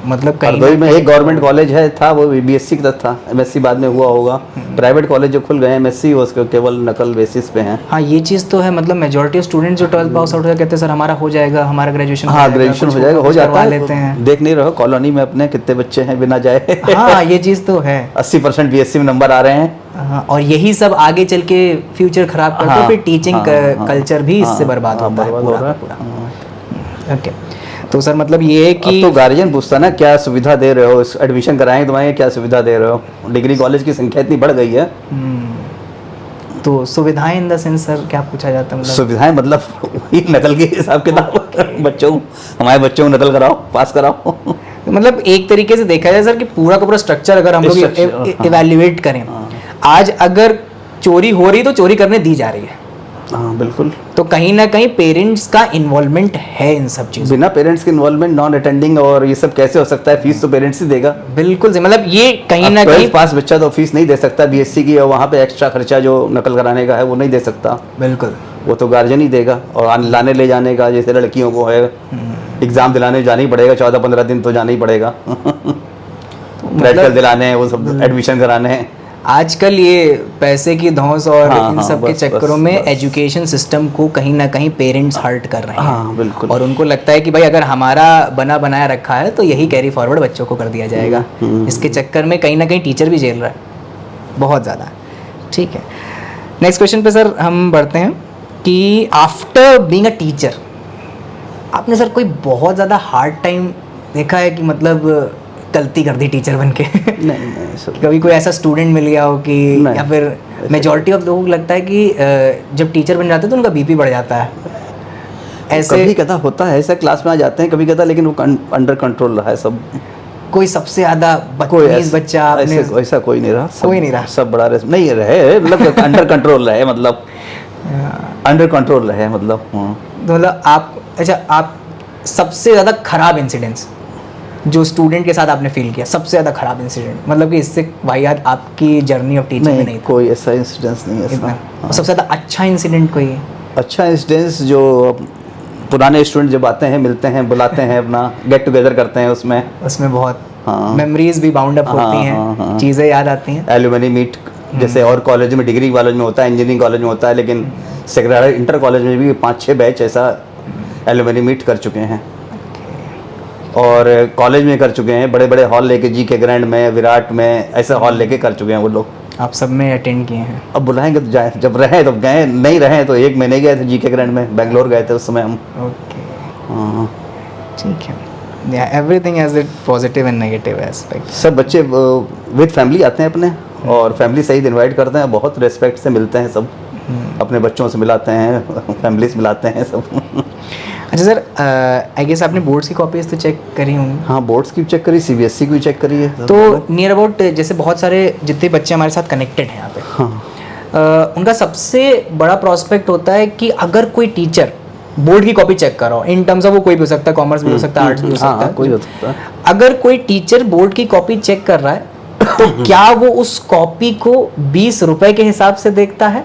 मतलब हरदोई में एक गवर्नमेंट कॉलेज है था, वो बीएससी का था, एमएससी बाद में हुआ होगा। प्राइवेट कॉलेज जो खुल गए हैं एमएससी उसके केवल नकल बेसिस पे हैं। हाँ, ये चीज़ तो है, मतलब मेजॉरिटी ऑफ स्टूडेंट जो 12 पास आउट होकर कहते हैं सर हमारा हो जाएगा, हमारा ग्रेजुएशन हाँ ग्रेजुएशन हो जाएगा, हो जाता है, लेते हैं। देख नहीं रहो कॉलोनी में अपने कितने बच्चे हैं बिना जाए। हाँ, ये चीज़ तो है, 80% बीएससी में नंबर आ रहे हैं। हाँ, और यही सब आगे चल के फ्यूचर खराब करता है, फिर टीचिंग कल्चर भी इससे बर्बाद होता है पूरा। ओके, तो सर मतलब ये है कि तो गार्जियन पूछता ना क्या सुविधा दे रहे हो, एडमिशन कराएंगे तुम्हारे क्या सुविधा दे रहे हो, डिग्री कॉलेज की संख्या इतनी बढ़ गई है। तो सुविधाएं इन द सेंस सर क्या पूछा जाता है? मतलब सुविधाएं मतलब वही नकल के हिसाब किताब, बच्चों हमारे बच्चों को नकल कराओ, पास कराओ। मतलब एक तरीके से देखा जाए सर कि पूरा का पूरा स्ट्रक्चर अगर हम लोग इवैल्यूएट करें, आज अगर चोरी हो रही तो चोरी करने दी जा रही है। हाँ बिल्कुल, तो कहीं ना कहीं पेरेंट्स का इन्वॉल्वमेंट है इन सब चीजों। बिना पेरेंट्स के इन्वॉल्वमेंट, नॉन अटेंडिंग और ये सब कैसे हो सकता है? फीस तो पेरेंट्स ही देगा। बिल्कुल, मतलब ये कहीं ना कहीं पास बच्चा तो फीस नहीं दे सकता बीएससी की, और वहाँ पे एक्स्ट्रा खर्चा जो नकल कराने का है वो नहीं दे सकता। बिल्कुल, वो तो गार्जियन ही देगा। और लाने ले जाने का, जैसे लड़कियों को है एग्जाम दिलाने जाना ही पड़ेगा, 14-15 दिन तो जाना ही पड़ेगा। प्रैक्टिकल दिलाने, वो सब एडमिशन कराने हैं। आजकल ये पैसे की धौंस और इन सब के चक्करों में एजुकेशन सिस्टम को कहीं ना कहीं पेरेंट्स हर्ट कर रहे हैं। हाँ बिल्कुल, और उनको लगता है कि भाई अगर हमारा बना बनाया रखा है तो यही कैरी फॉरवर्ड बच्चों को कर दिया जाएगा। इसके चक्कर में कहीं ना कहीं टीचर भी झेल रहा है बहुत ज़्यादा। ठीक है, नेक्स्ट क्वेश्चन पे सर हम बढ़ते हैं कि आफ्टर बीइंग अ टीचर आपने सर कोई बहुत ज़्यादा हार्ड टाइम देखा है कि मतलब गलती कर दी टीचर बन के? नहीं, कभी कोई ऐसा स्टूडेंट मिल गया हो कि, या फिर मेजॉरिटी ऑफ लोगों को लगता है कि जब टीचर बन जाते हैं तो उनका बीपी बढ़ जाता है, ऐसे कभी कदा होता है, ऐसा क्लास में आ जाते हैं कभी कदा, लेकिन वो अंडर कंट्रोल रहा है सब। कोई सबसे ज्यादा बदतमीज बच्चा ऐसा कोई नहीं रहा, कोई नहीं रहा, सब बड़ा नहीं रहे, मतलब अंडर कंट्रोल रहे, मतलब अंडर कंट्रोल रहे, मतलब आप अच्छा, आप सबसे ज्यादा खराब इंसिडेंट्स जो स्टूडेंट के साथ आपने फील किया, सबसे ज़्यादा खराब इंसिडेंट, मतलब कि इससे वाहियात आपकी जर्नी ऑफ टीचिंग में नहीं था? कोई ऐसा इंसिडेंस नहीं है। हाँ। सबसे ज़्यादा अच्छा इंसिडेंट कोई? अच्छा इंसिडेंस जो पुराने स्टूडेंट जब आते हैं, मिलते हैं, बुलाते हैं, अपना गेट टुगेदर करते हैं, उसमें बहुत मेमोरीज भी बाउंड अप होती हैं, चीज़ें याद आती हैं। एलुमनी मीट जैसे और कॉलेज में, डिग्री कॉलेज में होता है, इंजीनियरिंग कॉलेज में होता है, लेकिन सेक्रेटरी इंटर कॉलेज में भी 5-6 बैच ऐसा एलुमनी मीट कर चुके हैं, और कॉलेज में कर चुके हैं, बड़े बड़े हॉल लेके, जी के ग्रैंड में, विराट में, ऐसे हॉल लेके कर चुके हैं वो लोग। आप सब में अटेंड किए हैं? अब बुलाएंगे तो जाए, जब रहे तो गए, नहीं रहे तो 1 महीने गए थे जी के ग्रैंड में, बेंगलोर गए थे उस समय हम। ओके, हाँ ठीक है, everything has it positive and negative aspect. सब बच्चे विद फैमिली आते हैं अपने, और फैमिली सहित इनवाइट करते हैं, बहुत रिस्पेक्ट से मिलते हैं सब, अपने बच्चों से मिलाते हैं, फैमिली से मिलाते हैं सब। अच्छा सर, आई गेस आपने बोर्ड्स की कॉपीज तो चेक करी होंगी? हाँ, बोर्ड्स की चेक करी, सीबीएसई की चेक करी है। तो नियर अबाउट जैसे बहुत सारे जितने बच्चे हमारे साथ कनेक्टेड हैं यहाँ पे, हाँ, उनका सबसे बड़ा प्रॉस्पेक्ट होता है कि अगर कोई टीचर बोर्ड की कॉपी चेक कर रहा हूँ, इन टर्म्स ऑफ वो कोई भी हो सकता है, कॉमर्स भी हो सकता है, आर्ट्स भी हो सकता है, कोई हो सकता है। अगर कोई टीचर बोर्ड की कॉपी चेक कर रहा है तो क्या वो उस कॉपी को 20 रुपए के हिसाब से देखता है,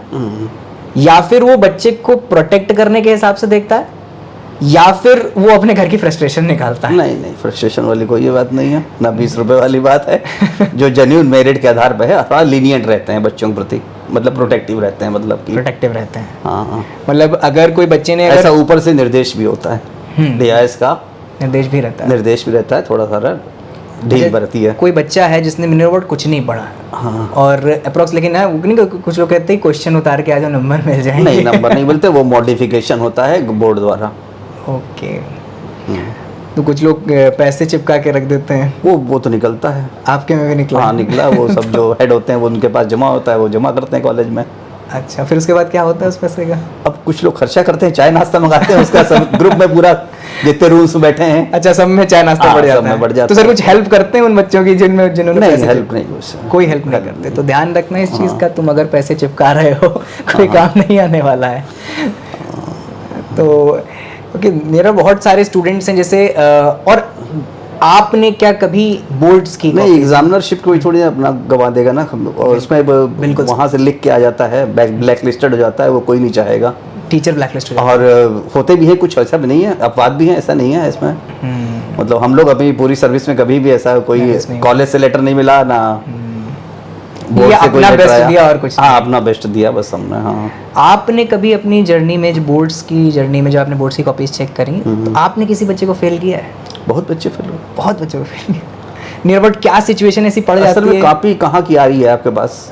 या फिर वो बच्चे को प्रोटेक्ट करने के हिसाब से देखता है, या फिर वो अपने घर की फ्रस्ट्रेशन निकालता है? नहीं नहीं, फ्रस्ट्रेशन वाली कोई ये बात नहीं है, ना 20 रुपए वाली बात है। जो जेन्युइन मेरिट के आधार पर है, अथवा लीनियंट रहते हैं बच्चों के प्रति, मतलब प्रोटेक्टिव रहते हैं, मतलब कि प्रोटेक्टिव रहते हैं। हाँ, मतलब अगर कोई बच्चे ने ऐसा ऊपर से निर्देश भी होता है, डीआईएस का निर्देश भी रहता है, निर्देश भी रहता है, थोड़ा सारा ढील बरती है। कोई बच्चा है जिसने मिनरल बोर्ड कुछ नहीं पढ़ा हाँ, और अप्रोक्स, लेकिन ना वो नहीं, कुछ लोग कहते हैं क्वेश्चन उतार के आ जाओ नंबर मिल जाएंगे। नहीं, नंबर नहीं बोलते, वो मॉडिफिकेशन होता है बोर्ड द्वारा। ओके, तो कुछ लोग पैसे चिपका के रख देते हैं, वो तो निकलता है। आपके में भी निकला? हाँ निकला, वो सब जो हेड होते हैं वो उनके पास जमा होता है, वो जमा करते हैं कॉलेज में। अच्छा, फिर उसके बाद क्या होता है उस पैसे का? अब कुछ लोग खर्चा करते हैं, चाय नाश्ता मंगाते हैं उसका, सब ग्रुप में पूरा जितने रूम्स में बैठे हैं। अच्छा, सब में चाय नाश्ता बढ़ जाता है? बढ़ जाता तो सर कुछ हेल्प करते हैं उन बच्चों की जिन्होंने नहीं, पैसे हेल्प नहीं, कोई हेल्प नहीं करते? तो ध्यान रखना इस चीज़ का, तुम अगर पैसे चिपका रहे हो कोई काम नहीं आने वाला है। तो ओके, मेरा बहुत सारे स्टूडेंट्स हैं जैसे, और आपने क्या कभी बोर्ड्स की नहीं, एग्जामिनरशिप कोई थोड़ी अपना गवा देगा ना, और उसमें बिल्कुल वहाँ से लिख के आ जाता है, ब्लैक लिस्टेड हो जाता है, वो कोई नहीं चाहेगा। टीचर ब्लैक लिस्ट और होते भी है कुछ, ऐसा भी नहीं है, अपवाद भी है, ऐसा नहीं है इसमें। मतलब हम लोग अपनी पूरी सर्विस में कभी भी ऐसा कोई कॉलेज से लेटर नहीं मिला ना, बोर्ड से कोई अपना लेटर बेस्ट आया। दिया और कुछ हाँ, अपना बेस्ट दिया बस हमने। हाँ, आपने कभी अपनी जर्नी में, जो बोर्ड्स की जर्नी में, जो आपने बोर्ड्स की कॉपीज चेक करी, तो आपने किसी बच्चे को फेल किया है? बहुत बच्चे फेल हुए, बहुत बच्चों को फेल किया। नियर अबाउट क्या सिचुएशन ऐसी पड़ जाती असल में है? कॉपी कहाँ की आ रही है आपके पास?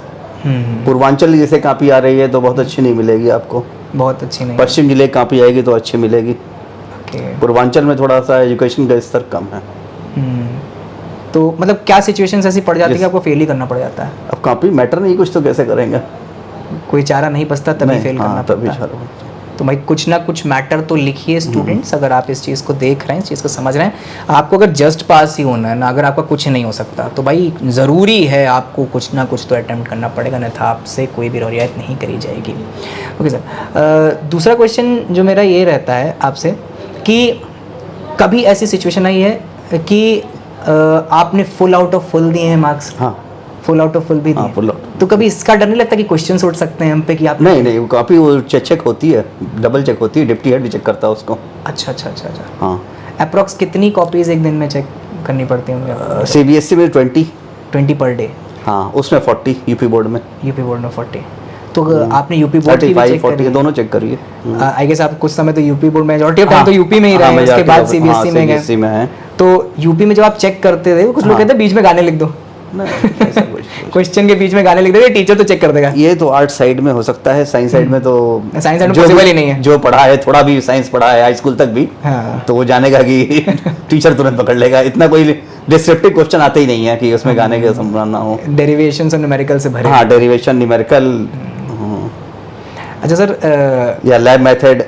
पूर्वांचल जैसे कॉपी आ रही है तो बहुत अच्छी नहीं मिलेगी आपको, बहुत अच्छी नहीं। पश्चिम जिले की कॉपी आएगी तो अच्छी मिलेगी। ओके, पूर्वांचल में थोड़ा सा एजुकेशन का स्तर कम है। तो मतलब क्या सिचुएशंस ऐसी पड़ जाती है कि आपको फेल ही करना पड़ जाता है? अब कॉपी मैटर नहीं कुछ तो कैसे करेंगे, कोई चारा नहीं बचता, तभी फेल करना तभी पड़ता है। तो भाई कुछ ना कुछ मैटर तो लिखिए स्टूडेंट्स, अगर आप इस चीज़ को देख रहे हैं, इस चीज़ को समझ रहे हैं। आपको अगर जस्ट पास ही होना है ना, अगर आपका कुछ नहीं हो सकता, तो भाई ज़रूरी है आपको कुछ ना कुछ तो अटेम्प्ट करना पड़ेगा, अन्यथा आपसे कोई भी रियायत नहीं करी जाएगी। ओके सर, दूसरा क्वेश्चन जो मेरा ये रहता है आपसे कि कभी ऐसी सिचुएशन आई है कि आपने फुल आउट ऑफ फुल दिए हैं मार्क्स? हाँ, फुल आउट ऑफ फुल भी दिए? Full out. तो कभी इसका डर नहीं लगता कि क्वेश्चन उठ सकते हैं हम पे कि आप? नहीं, वो कॉपी वो चेक होती है, डबल चेक होती है, डिप्टी हेड भी चेक करता है उसको। अच्छा। हाँ, अप्रॉक्स कितनी कॉपीज एक दिन में चेक करनी पड़ती हैं? सीबीएसई में 20 पर डे? हाँ, उसमें 40, यूपी बोर्ड में। यूपी बोर्ड में 40? तो आपने यूपी बोर्ड की भी चेक 40 करी? दोनों चेक करिए। आई गेस आप कुछ समय तो UP board, majority of time तो यूपी में ही रहे, उसके बाद सीबीएसई में गए। सीबीएसई में है। तो यूपी में जब आप चेक करते थे, कुछ लोग कहते हैं बीच में गाने लिख दो, ऐसा कुछ क्वेश्चन के बीच में गाने लिख देंगे, टीचर तो चेक कर देगा। ये तो आर्ट साइड में हो सकता है, साइंस साइड में तो साइंस साइड में पॉसिबल ही नहीं है। जो पढ़ा है, थोड़ा भी साइंस पढ़ा है हाई स्कूल तक भी, हाँ। तो वो जानेगा कि टीचर तुरंत पकड़ लेगा। इतना कोई डिस्क्रिप्टिव क्वेश्चन आते ही नहीं है कि उसमें गाने का संभावना हो। डेरिवेशंस और न्यूमेरिकल से भरे। हाँ, डेरिवेशन, न्यूमेरिकल। अच्छा सर, या लैब मेथड,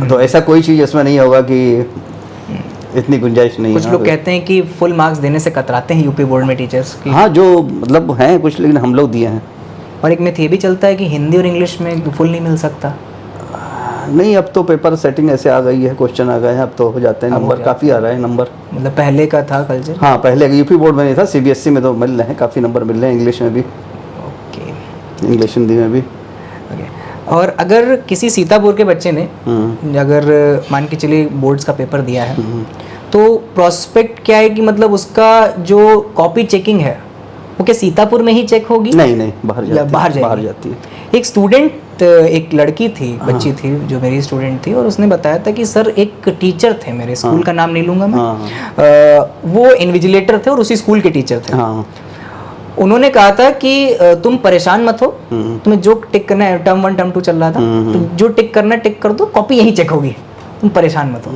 तो ऐसा कोई चीज़ इसमें नहीं होगा कि इतनी गुंजाइश नहीं है। कुछ लोग कहते हैं कि फुल मार्क्स देने से कतराते हैं यूपी बोर्ड में टीचर्स की। हाँ, जो मतलब हैं कुछ, लेकिन हम लोग दिए हैं। और एक मिथ ये भी चलता है कि हिंदी और इंग्लिश में फुल नहीं मिल सकता। नहीं, अब तो पेपर सेटिंग ऐसे आ गई है, क्वेश्चन आ गए हैं, अब तो हो जाते हैं, नंबर काफ़ी आ रहा है नंबर। मतलब पहले का था कल्चर? हाँ, पहले यूपी बोर्ड में नहीं था, सीबीएसई में तो मिल रहे हैं, काफ़ी नंबर मिल रहे हैं, इंग्लिश में भी। ओके, इंग्लिश हिंदी में भी। ओके। और अगर किसी सीतापुर के बच्चे ने अगर मान के चलिए बोर्ड्स का पेपर दिया है, तो प्रोस्पेक्ट क्या है कि मतलब उसका जो कॉपी चेकिंग है वो क्या सीतापुर में ही चेक होगी? नहीं, बाहर बाहर जाती है। एक स्टूडेंट, एक लड़की थी, बच्ची थी जो मेरी स्टूडेंट थी, और उसने बताया था कि सर एक टीचर थे, मेरे स्कूल का नाम नहीं लूँगा मैं, वो इन्विजिलेटर थे और उसी स्कूल के टीचर थे। उन्होंने कहा था कि तुम परेशान मत हो, तुम्हें जो टिक करना है, टर्म 1 टर्म 2 चल रहा था, तो जो टिक करना टिक कर दो, कॉपी यहीं चेक होगी, तुम परेशान मत हो।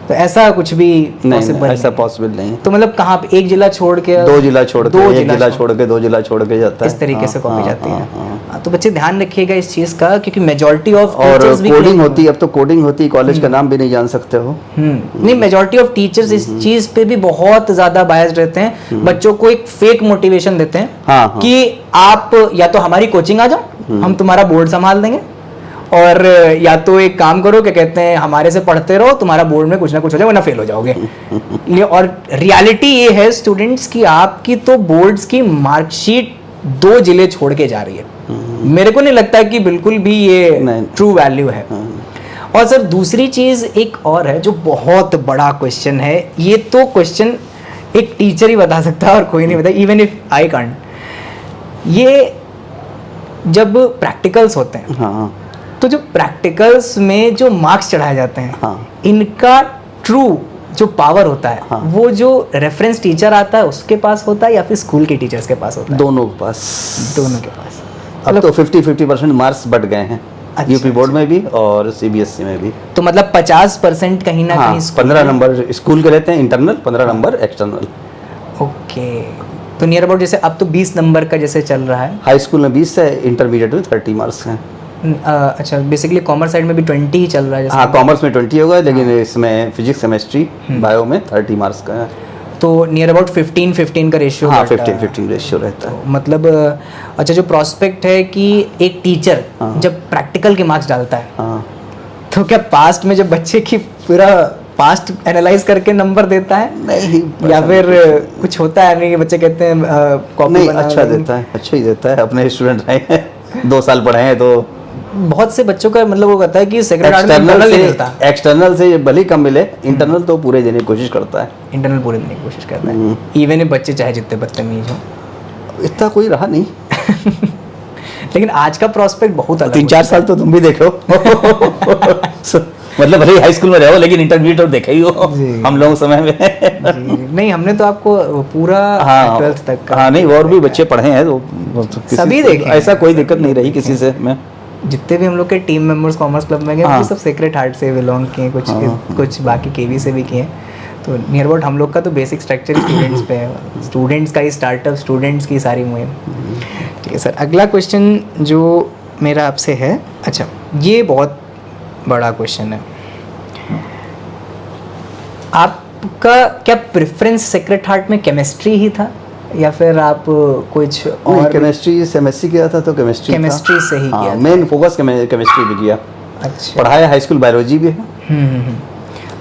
तो ऐसा कुछ भी नहीं, ऐसा पॉसिबल नहीं। तो मतलब कहाँ पे, एक जिला छोड़ के, 2 जिला छोड़ के, 1 जिला छोड़ के, 2 जिला छोड़ के जाता है, इस तरीके से कॉपी जाती है। तो बच्चे ध्यान रखिएगा इस चीज का, क्योंकि मेजॉरिटी ऑफ और कोडिंग होती है, अब तो कोडिंग होती है, कॉलेज का नाम भी नहीं जान सकते हो। नहीं, मेजॉरिटी ऑफ टीचर्स इस चीज पे भी बहुत ज्यादा बायस्ड रहते हैं, बच्चों को एक फेक मोटिवेशन देते हैं कि आप या तो हमारी कोचिंग आ जाओ, हम तुम्हारा बोर्ड संभाल देंगे, और या तो एक काम करो, क्या कहते हैं, हमारे से पढ़ते रहो, तुम्हारा बोर्ड में कुछ ना कुछ हो जाए वरना फेल हो जाओगे। और रियलिटी ये है स्टूडेंट्स की, आपकी तो बोर्ड्स की मार्कशीट 2 जिले छोड़ के जा रही है। मेरे को नहीं लगता कि बिल्कुल भी ये ट्रू वैल्यू है। और सर दूसरी चीज एक और है जो बहुत बड़ा क्वेश्चन है, ये तो क्वेश्चन एक टीचर ही बता सकता है और कोई नहीं बता, इवन इफ आई कांट। ये जब प्रैक्टिकल्स होते हैं, हाँ, तो जो प्रैक्टिकल्स में जो मार्क्स चढ़ाए जाते हैं, हाँ, इनका ट्रू जो पावर होता है, हाँ, वो जो रेफरेंस टीचर आता है उसके पास होता है या फिर स्कूल के टीचर्स के पास होता है? दोनों के पास। दोनों के पास। अब तो 50-50% मार्क्स बढ़ गए हैं। अच्छा, यूपी बोर्ड में भी और सीबीएसई में भी। तो मतलब 50% कहीं ना हाँ, कहीं 15 नंबर स्कूल के रहते हैं इंटरनल, 15 नंबर एक्सटर्नल। ओके, तो नियर अबाउट जैसे अब तो 20 नंबर का जैसे चल रहा है। हाई स्कूल में 20 है, इंटरमीडिएट में 30 मार्क्स हैं। अच्छा, बेसिकली कॉमर्स साइड में भी 20 ही चल रहा है जैसे? हाँ, कॉमर्स में 20 होगा, लेकिन इसमें फिजिक्स, केमिस्ट्री, बायो में 30 मार्क्स का है। तो नियर अबाउट 15-15 का रेशियो? हाँ, 15-15 रेशियो रहता है। मतलब अच्छा, जो प्रोस्पेक्ट है कि एक टीचर जब प्रैक्टिकल के मार्क्स डालता है, हाँ, तो क्या पास्ट में जब बच्चे की पूरा पास्ट एनालाइज करके नंबर देता है? नहीं, या फिर कुछ होता है नहीं कि बच्चे कहते हैं कॉपी नहीं, बना? अच्छा देता है, अच्छा ही देता है। अपने स्टूडेंट रहे हैं, 2 साल पढ़े हैं, तो बहुत से बच्चों का मतलब वो कहता है कि सेक्रेट हार्ट में इंटरनल नहीं मिलता। एक्सटर्नल से भले ही कम मिले, इंटरनल तो पूरे देने की कोशिश करता है। इंटरनल पूरे देने की कोशिश करता है, इवन if बच्चे चाहे जितने बदतमीज हो। इतना कोई रहा नहीं। लेकिन आज का प्रोस्पेक्ट बहुत अलग। 3-4 साल तो तुम भी देखो। मतलब भले हाई स्कूल में रहो, लेकिन इंटरमीडिएट और देखे ही हो हम लोगों समय में। नहीं, हमने तो आपको पूरा 12th तक का। हाँ, नहीं, और भी बच्चे पढ़े हैं तो सभी देखे, ऐसा कोई दिक्कत नहीं रही किसी से। मैं जितने भी हम लोग के टीम मेंबर्स कॉमर्स क्लब में गए, वो सब सेक्रेट हार्ट से बिलोंग किए, कुछ बाकी केवी से भी किए। तो नियर अबाउट हम लोग का तो बेसिक स्ट्रक्चर स्टूडेंट्स पे है, स्टूडेंट्स का ही स्टार्टअप, स्टूडेंट्स की सारी मुहिम। ठीक है सर, अगला क्वेश्चन जो मेरा आपसे है, अच्छा ये बहुत बड़ा क्वेश्चन है, आपका क्या प्रेफरेंस सेक्रेट हार्ट में केमिस्ट्री ही था या फिर आप कुछ और? केमिस्ट्री से एमएससी किया था, तो केमिस्ट्री से ही किया? मेन फोकस केमिस्ट्री भी किया। अच्छा, पढ़ाया हाई स्कूल बायोलॉजी भी है,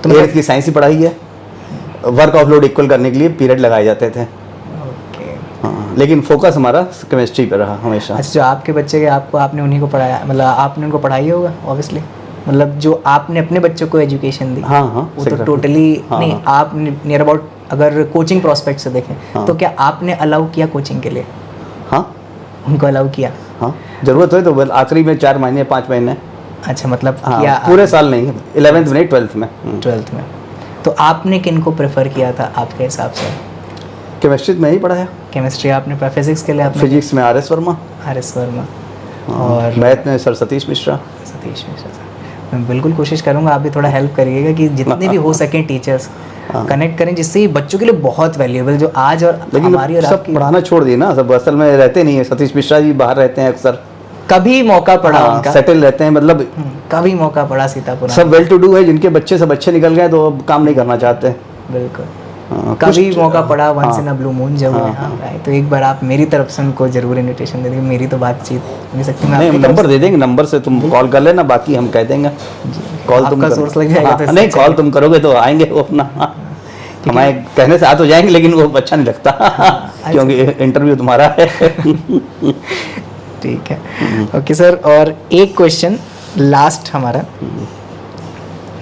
तो मेरे की साइंस ही पढ़ाई है। वर्क ऑफ लोड इक्वल करने के लिए पीरियड लगाए जाते थे। हाँ, लेकिन फोकस हमारा केमिस्ट्री पे रहा हमेशा। अच्छा, जो आपके बच्चे के आपने उन्हीं को पढ़ाया, मतलब आपने उनको पढ़ाई होगा ऑब्वियसली, मतलब जो आपने अपने बच्चों को एजुकेशन दी? हाँ, हाँ, वो तो टोटली नहीं। आप नियर अबाउट अगर कोचिंग प्रोस्पेक्ट से देखें, तो क्या आपने अलाउ किया कोचिंग के लिए? हाँ, उनको अलाउ किया? हाँ, जरूरत है तो आखिरी में 4 महीने 5 महीने। अच्छा, मतलब किया पूरे साल नहीं, 11th में नहीं, 12th में। 12th में। तो आपने किन को प्रेफर किया था आपके हिसाब से? केमिस्ट्री में ही पढ़ाया। केमिस्ट्री आपने, फिजिक्स के लिए आपने? फिजिक्स में आर एस वर्मा। और मैथ में सर सतीश मिश्रा। मैं बिल्कुल कोशिश करूंगा, आप भी थोड़ा हेल्प करिएगा कि जितने भी हो सकें टीचर्स कनेक्ट करें, जिससे ये बच्चों के लिए बहुत वैल्यूएबल, जो आज और हमारी और सब पढ़ाना छोड़ दिए ना, सब असल में रहते नहीं है। सतीश मिश्रा जी बाहर रहते हैं अक्सर, कभी मौका पड़ा उनका, सेटल रहते हैं, मतलब कभी मौका पड़ा सीतापुर। सब वेल टू डू है, जिनके बच्चे सब अच्छे निकल गए तो अब काम नहीं करना चाहते। बिल्कुल, कभी मौका पड़ा once in a blue moon जब यहाँ आए, तो एक बार आप मेरी तरफ से उनको जरूर इनविटेशन दे देंगे। मेरी तो बातचीत नहीं सकती, मैं नहीं, नंबर दे देंगे, नंबर से तुम कॉल कर लेना, बाकी हम कह देंगे। कॉल तुम सोर्स लग जाएगा? नहीं, कॉल तुम करोगे तो आएंगे वो अपना, हमारे कहने से आ तो जाएंगे, लेकिन वो अच्छा नहीं लगता क्योंकि इंटरव्यू तुम्हारा है। ठीक है, ओके सर। और एक क्वेश्चन लास्ट हमारा,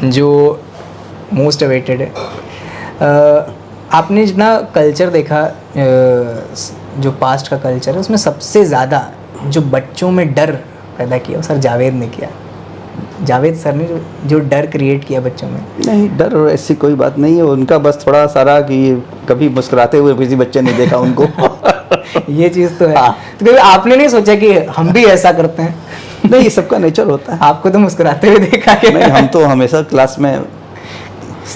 जो मोस्ट अवेटेड है, आपने जितना कल्चर देखा, जो पास्ट का कल्चर है, उसमें सबसे ज़्यादा जो बच्चों में डर पैदा किया, वो सर जावेद ने किया। जावेद सर ने जो डर क्रिएट किया बच्चों में। नहीं, डर ऐसी कोई बात नहीं है, उनका बस थोड़ा सारा कि कभी मुस्कुराते हुए किसी बच्चे ने देखा उनको। ये चीज़ तो है। तो कभी आपने नहीं सोचा कि हम भी ऐसा करते हैं? नहीं, ये सबका नेचर होता है। आपको तो मुस्कुराते हुए देखा है। नहीं, हम तो हमेशा क्लास में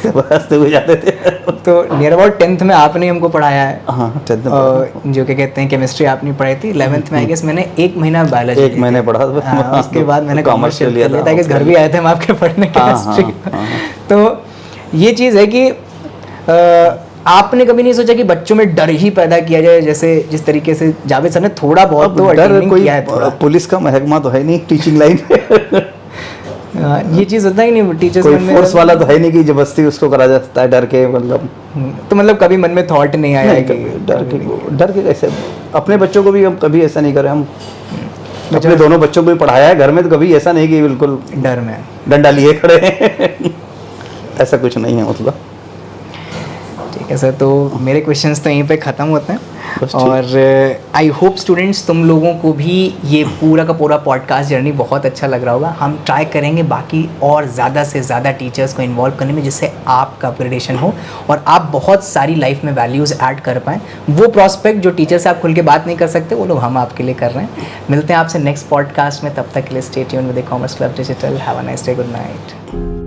हंसते हुए जाते थे। तो नियर अबाउट 10th में आपने हमको पढ़ाया है। हाँ, 10th में जो क्या कहते हैं केमिस्ट्री आपने पढ़ाई थी। 11th में आई गेस मैंने 1 महीना बायोलॉजी, 1 महीने पढ़ा था। उसके बाद मैंने कॉमर्शियल लिया था, कि घर भी आए थे हम आपके पढ़ने केमिस्ट्री। तो ये चीज़ है कि आपने कभी नहीं सोचा कि बच्चों में डर ही पैदा किया जाए, जैसे जिस तरीके से जावेद सर ने थोड़ा बहुत तो डर कोई किया है? पुलिस का महकमा तो है नहीं टीचिंग लाइन। ये चीज़ होता ही नहीं टीचर्स कोई फोर्स वाला तो है नहीं कि जबरदस्ती उसको करा जाता है डर के, मतलब तो मतलब कभी मन में थॉट नहीं आया नहीं, कि डर के कैसे? अपने बच्चों को भी हम कभी ऐसा नहीं करें। हम अपने दोनों बच्चों को भी पढ़ाया है घर में, तो कभी ऐसा नहीं कि बिल्कुल डर में डंडा लिए खड़े हैं ऐसा कुछ नहीं है मतलब। ठीक है सर, तो मेरे क्वेश्चंस तो यहीं पे ख़त्म होते हैं बस ठीक। और आई होप स्टूडेंट्स तुम लोगों को भी ये पूरा का पूरा पॉडकास्ट जर्नी बहुत अच्छा लग रहा होगा। हम ट्राई करेंगे बाकी और ज़्यादा से ज़्यादा टीचर्स को इन्वॉल्व करने में, जिससे आपका अपग्रेडेशन हो और आप बहुत सारी लाइफ में वैल्यूज़ ऐड कर पाएँ। वो प्रॉस्पेक्ट जो टीचर से आप खुल के बात नहीं कर सकते, वो लोग हम आपके लिए कर रहे हैं। मिलते हैं आपसे नेक्स्ट पॉडकास्ट में, तब तक के लिए stay tuned with the commerce club digital. Have a nice day, good night.